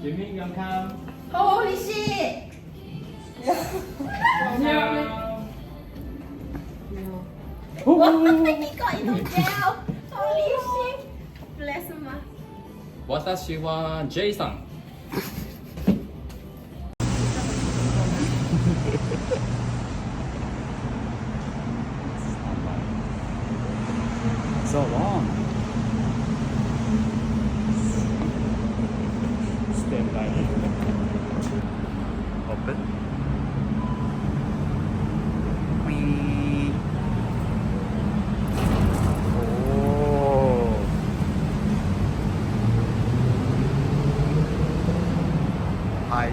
Jimmy, you come. Holy shit! He got into jail. Holy shit! Bless him. 私は Jason。So long. Stand by. Open. Whee. Oh. Hi.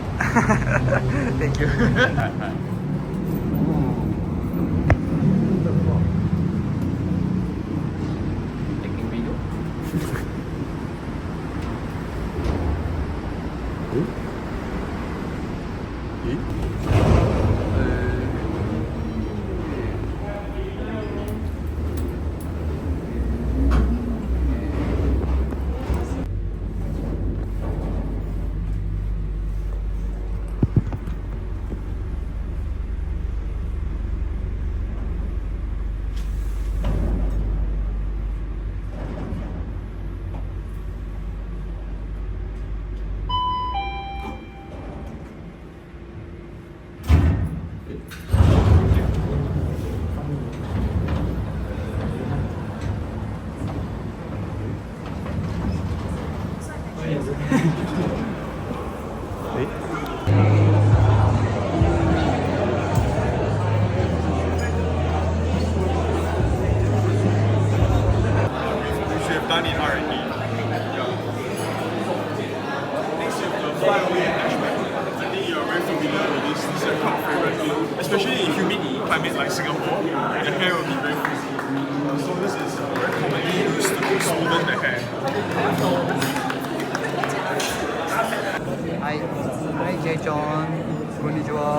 Thank you. Taking video. Done in R&D. Yeah. Next year, the flyaway attachment. I think you're very familiar with this. This is a crowd favorite. Especially in humid climate like Singapore, the hair will be very frizzy. So this is very commonly used to smoothen the hair. Hi. Hi, Jason. Konnichiwa.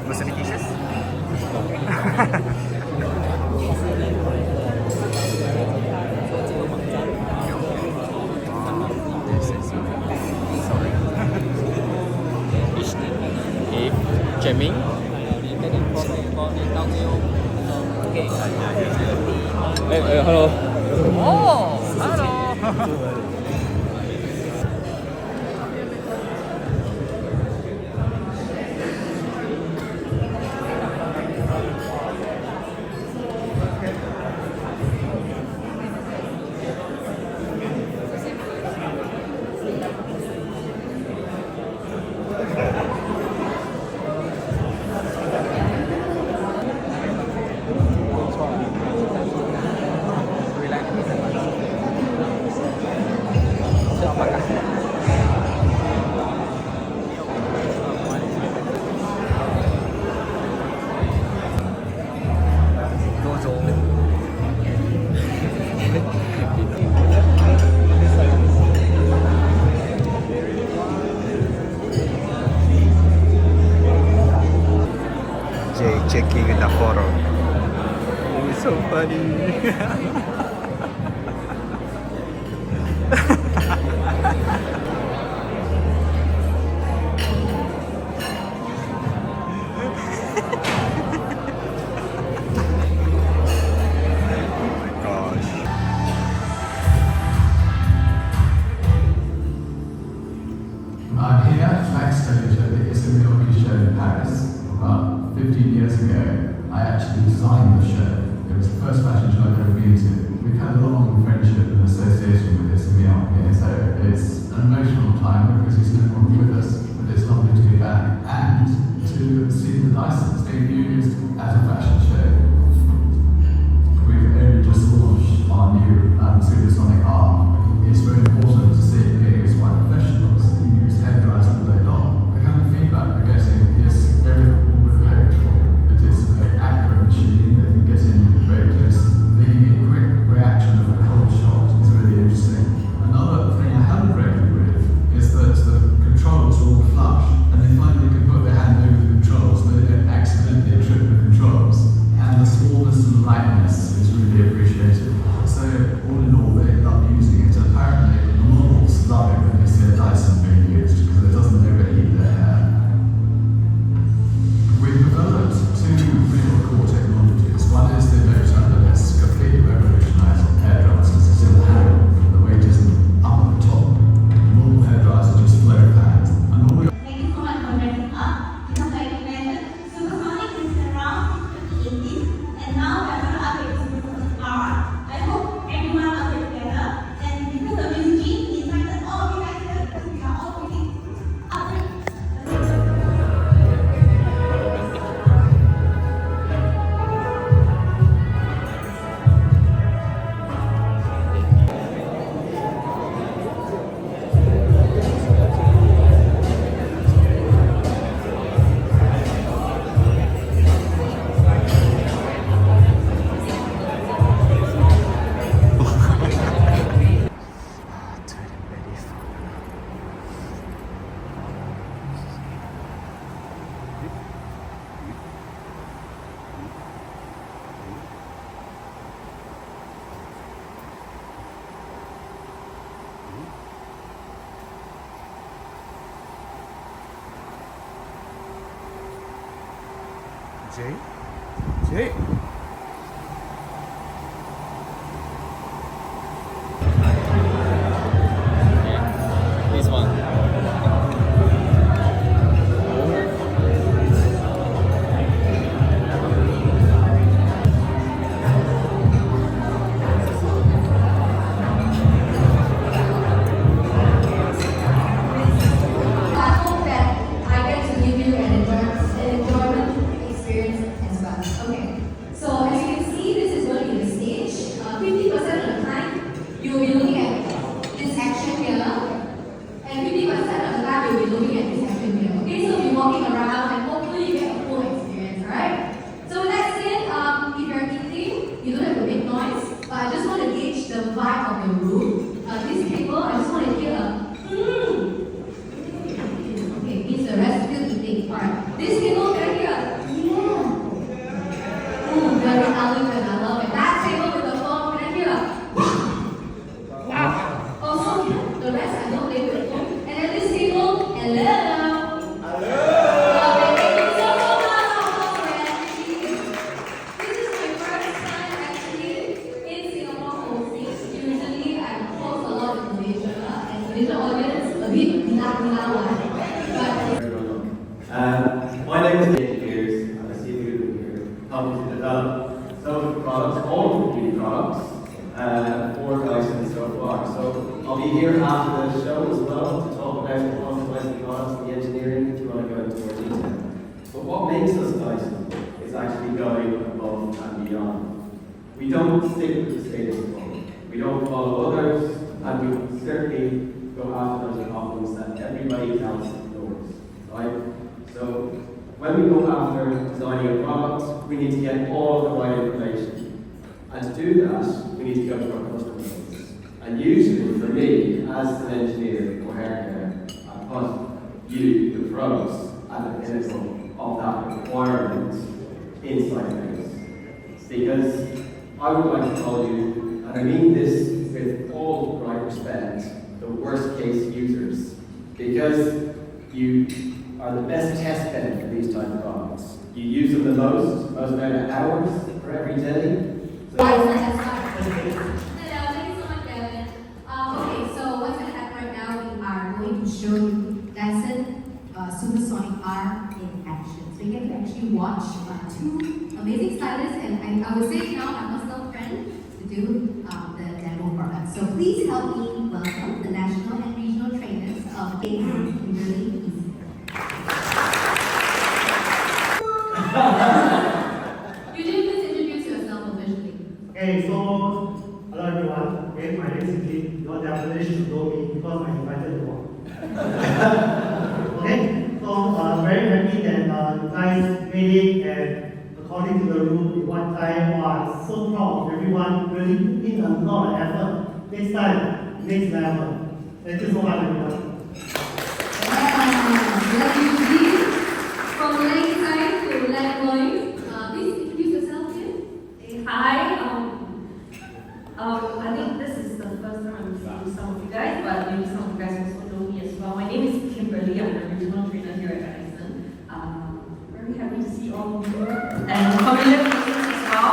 Gusto ni Kisses? Jamming? Hello. Oh, hello. Checking the photo. It's so funny. I'm here backstage at the Isabelle show in Paris. About 15 years ago, I actually designed the show. It was the first fashion show I've ever been to. We've had a long friendship and association with Isabelle here, so it's an emotional time because he's no longer with us, but it's lovely to be back and to see the Dysons being used at a fashion show. We've only just launched our new supersonic arm. It's very important to see it being used by professionals who use hair dryers all day long. The kind of feedback we're getting is everything we would have hoped for. It is a very accurate machine that can get in very close, making a quick reaction of a cold shot. Jay? Jay? This one. I hope that I get to give you an enjoyment experience as well. Okay. So as you can see, this is going to be the stage. 50% of the time, you will be looking at this action here, and 50% of the time, you'll be looking at this action here. Okay, so you'll be walking around, and hopefully you get a full experience. Alright. So with that said, if you're eating, you don't have to make noise, but I just want to gauge the vibe of your room. This table, I just want to hear a okay, means the rest still eating. Alright. This table, can I hear a yeah. Very elegant, I love it. That table with the phone, can I hear a wow. Also, the rest I don't play with the phone. And then this table, hello. Love it. Thank you so much for friends. This is my first time actually in Singapore hosting. Usually I host a lot in Malaysia, and Malaysian audience a bit gila-gila. My name is Jay Gears. I'm a seafood here, helping to develop some of the products, all of the beauty products, for Dyson so far. So I'll be here after the show as well to talk about the consequences products, the engineering, if you want to go into more detail. But what makes us Dyson is actually going above and beyond. We don't stick with the status quo. We don't follow others, and we certainly go after those problems that everybody else ignores. Right? So when we go after designing a product, we need to get all the right information. And to do that, we need to go to our customer base. And usually, for me, as an engineer or hair care, I put you, the pros, at the pinnacle of that requirement inside the house. Because I would like to call you, and I mean this with all the right respect, the worst case users. Because you are the best test bed for these type of products. You use them the most amount of hours for every day. Hello, thank you so much, Gavin. Okay, so what's going to happen right now, we are going to show you Dyson Supersonic R in action. So you get to actually watch two amazing stylists, and I would say now my personal friend to do the demo product. So please help me welcome the national and regional trainers of Kimberly. You didn't please introduce yourself officially. Okay, so hello everyone. Again, my name is Jim. Your definition should know me because I invited you all. Okay, so very happy that you guys made it, and according to the rule, in one time, wow, so proud of everyone. Really put in a lot of effort. Next time, next level. Thank you so much, everyone. From Lakeside to Landlois, please introduce yourself here. Hi, I think this is the first time I'm seeing some of you guys, but maybe some of you guys also know me as well. My name is Kimberly. I'm the regional trainer here at Dyson. Very happy to see all of you and familiar faces as well.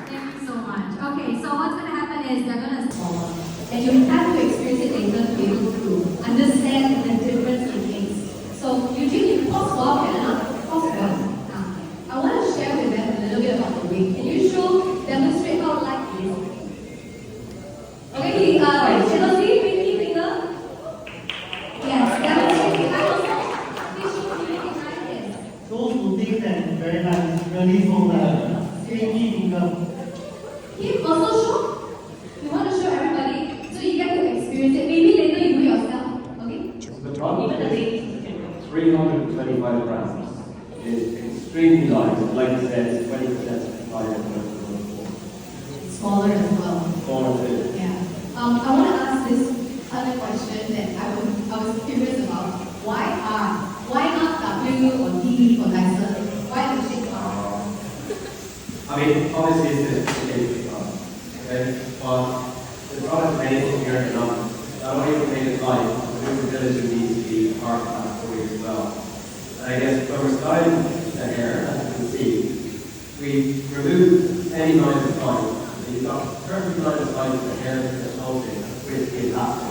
Thank you so much. Okay, so what's going to happen is they're going to forward, and you have to experience it later to be able to understand the difference in taste. So Eugene, you pause for pause for. I want to share with them a little bit about the wing. Can you demonstrate how light it is? Okay, Chelsea, pinky finger. Yes, demonstrate it. I also, please show me behind this. Those who think that it's very nice, really so nice. Pinky finger. Keep also show. We want to show everybody so you get to experience it. Maybe later you do yourself. Okay? The product Even the is ladies. 325 grams. It's extremely light. Like I said, it's 20% lighter than most of the Smaller as well. smaller too. Yeah. I want to ask this other question that I was curious about. Why R? Why not W or D for Dyson? Why the shape R? I mean, obviously it's a big product, okay? But the product made in your economics, not only to make it light, but the ability needs to be part of that story as well. And I guess when we're styling the hair, as you can see, we remove any line of sight. So you've got perfect line of sight of the hair that's holding with the elastic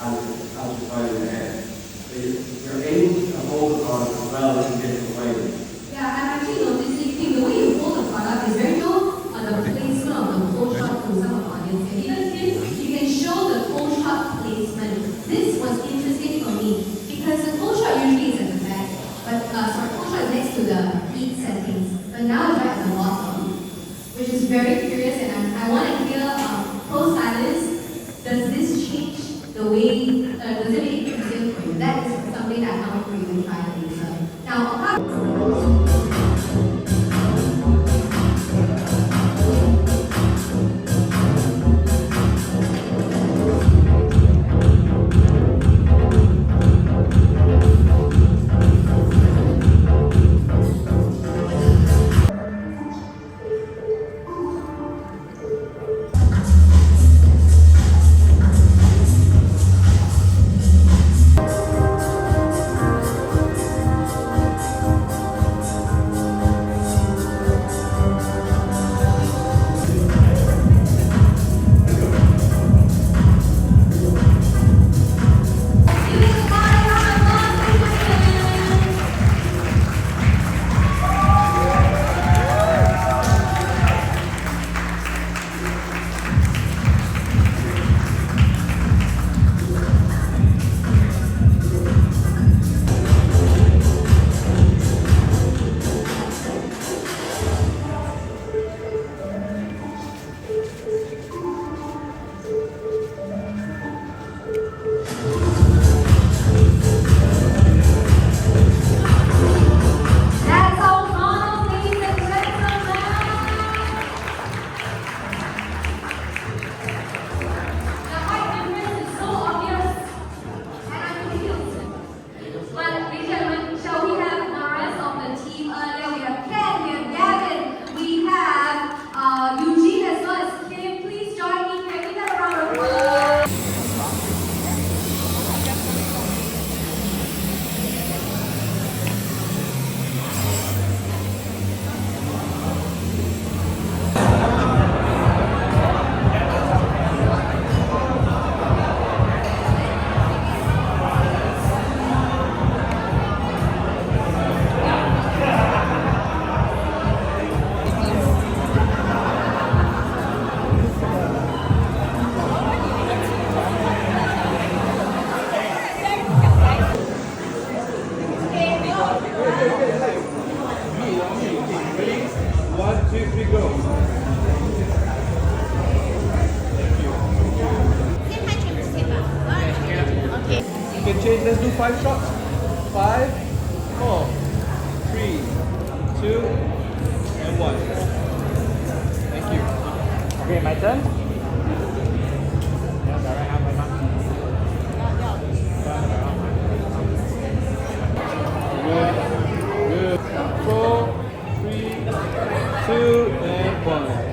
as you're styling the hair. So you're able to hold the product as well in different ways. Yeah, I'm actually noticing the way you hold the product is very low on the placement of the pole shot to some of the audience. And even here, you can show the pole shot placement. This was interesting for me because the pole shot usually is at the back, but pole shot is next to the heat settings, but now it's right at the bottom, which is very curious. And I want to hear pole stylists, does this change the way, does it make it easier for you? That is something that I can't wait for you to try later. Now, apart change. Let's do 5 shots. 5, 4, 3, 2, and 1. Thank you. Okay, my turn. Good. Good. 4, 3, 2, and 1.